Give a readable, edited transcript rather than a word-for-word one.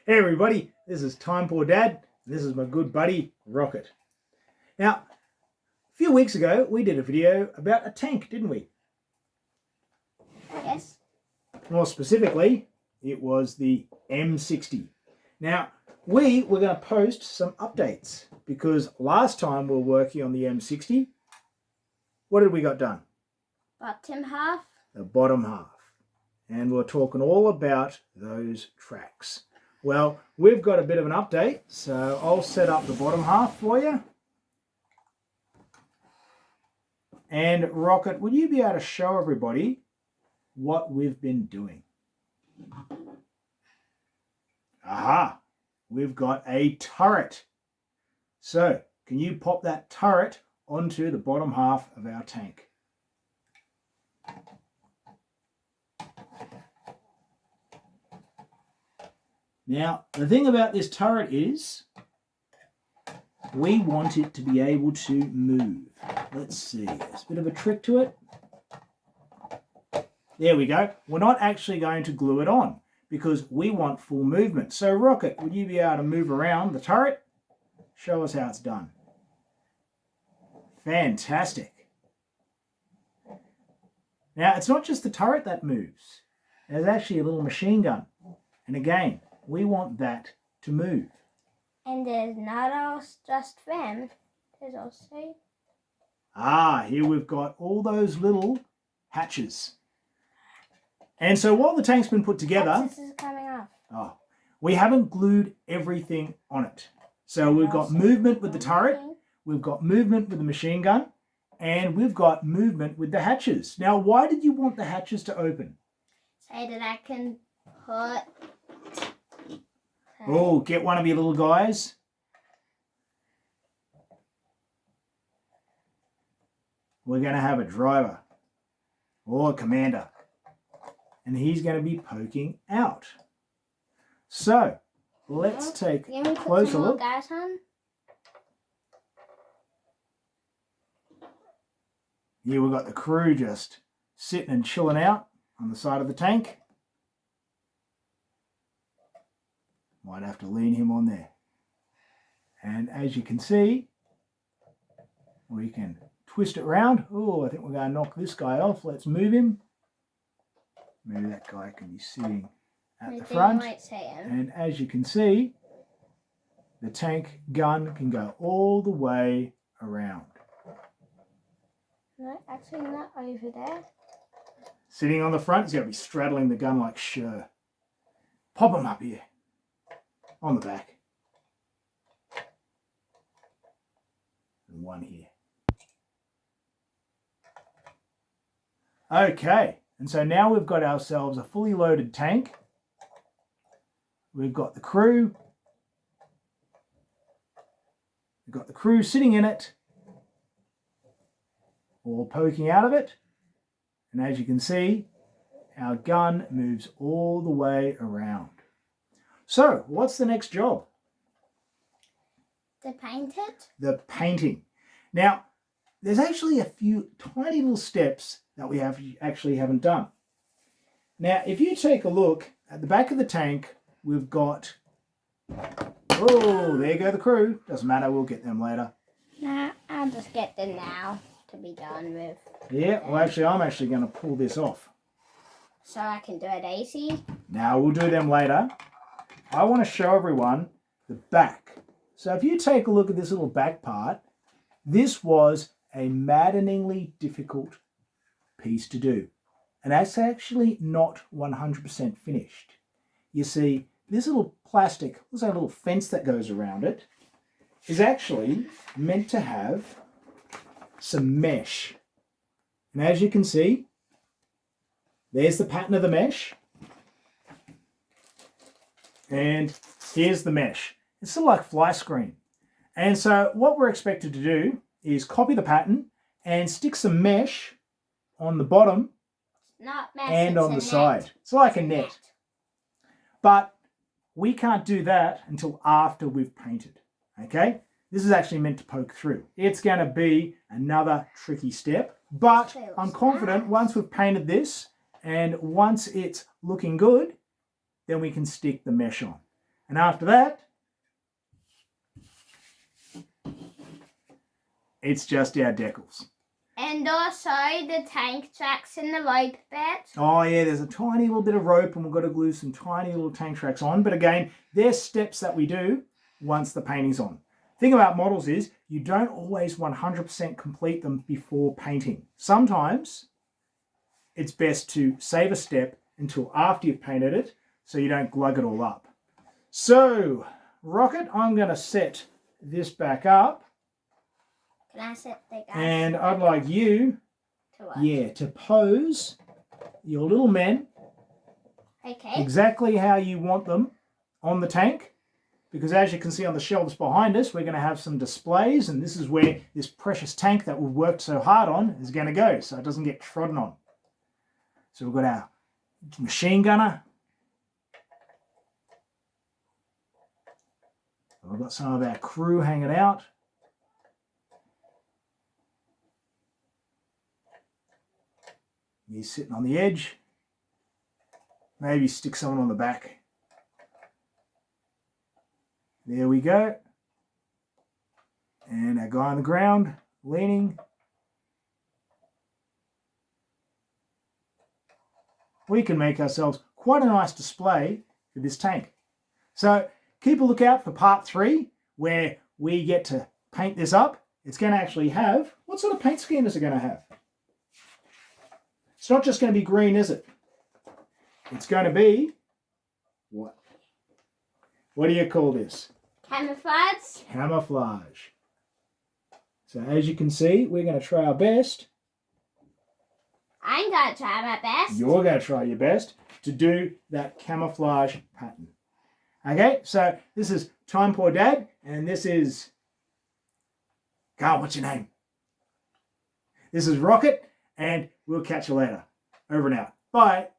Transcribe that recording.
Hey everybody, this is Time Poor Dad, and this is my good buddy Rocket. Now, a few weeks ago we did a video about a tank, didn't we? Yes. More specifically, it was the M60. Now, we were going to post some updates because last time we were working on the M60, what did we got done? Bottom half. The bottom half. And we're talking all about those tracks. Well, we've got a bit of an update, so I'll set up the bottom half for you. And Rocket, would you be able to show everybody what we've been doing? Aha, we've got a turret. So, can you pop that turret onto the bottom half of our tank? Now, the thing about this turret is we want it to be able to move. Let's see, there's a bit of a trick to it. There we go. We're not actually going to glue it on because we want full movement. So Rocket, would you be able to move around the turret? Show us how it's done. Fantastic. Now, it's not just the turret that moves. There's actually a little machine gun. And again, we want that to move. And there's not all just them. There's also... Here we've got all those little hatches. And so while the tank's been put together... This is coming off. We haven't glued everything on it. So we've got movement with the turret, we've got movement with the machine gun, and we've got movement with the hatches. Now, why did you want the hatches to open? So that I can put... Oh, get one of your little guys. We're going to have a driver or a commander. And he's going to be poking out. So, let's take a closer look. Guys on? Here we've got the crew just sitting and chilling out on the side of the tank. Might have to lean him on there. And as you can see, we can twist it round. Oh, I think we're going to knock this guy off. Let's move him. Maybe that guy can be sitting at the front. And as you can see, the tank gun can go all the way around. No, actually not over there. Sitting on the front, he's going to be straddling the gun like sure. Pop him up here. On the back. And one here. Okay, and so now we've got ourselves a fully loaded tank. We've got the crew. We've got the crew sitting in it, all poking out of it. And as you can see, our gun moves all the way around. So, what's the next job? To paint it? The painting. Now, there's actually a few tiny little steps that we haven't done. Now, if you take a look at the back of the tank, we've got... Oh, there go the crew. Doesn't matter, we'll get them later. Nah, I'll just get them now to be done with. Yeah, well, actually, I'm actually going to pull this off. So I can do it easy? Now, we'll do them later. I want to show everyone the back. So if you take a look at this little back part, this was a maddeningly difficult piece to do. And that's actually not 100% finished. You see, this little plastic, there's a little fence that goes around it, is actually meant to have some mesh. And as you can see, there's the pattern of the mesh. And here's the mesh. It's sort of like fly screen. And so what we're expected to do is copy the pattern and stick some mesh on the bottom and on the side. It's like a net. But we can't do that until after we've painted. Okay? This is actually meant to poke through. It's going to be another tricky step. But I'm confident once we've painted this and once it's looking good, then we can stick the mesh on. And after that, it's just our decals. And also the tank tracks and the rope bit. Oh yeah, there's a tiny little bit of rope and we've got to glue some tiny little tank tracks on. But again, there's steps that we do once the painting's on. Thing about models is you don't always 100% complete them before painting. Sometimes it's best to save a step until after you've painted it so you don't glug it all up. So, Rocket, I'm going to set this back up. Can I set the guys? And I'd like you, to pose your little men exactly how you want them on the tank. Because as you can see on the shelves behind us, we're going to have some displays, and this is where this precious tank that we've worked so hard on is going to go, so it doesn't get trodden on. So we've got our machine gunner. We've got some of our crew hanging out. He's sitting on the edge. Maybe stick someone on the back. There we go. And our guy on the ground, leaning. We can make ourselves quite a nice display for this tank. So keep a lookout for part 3, where we get to paint this up. It's going to actually have, what sort of paint scheme is it going to have? It's not just going to be green, is it? It's going to be, what? What do you call this? Camouflage. Camouflage. So as you can see, we're going to try our best. I'm going to try my best. You're going to try your best to do that camouflage pattern. Okay, so this is Time Poor Dad, and this is, Carl, what's your name? This is Rocket, and we'll catch you later. Over and out. Bye.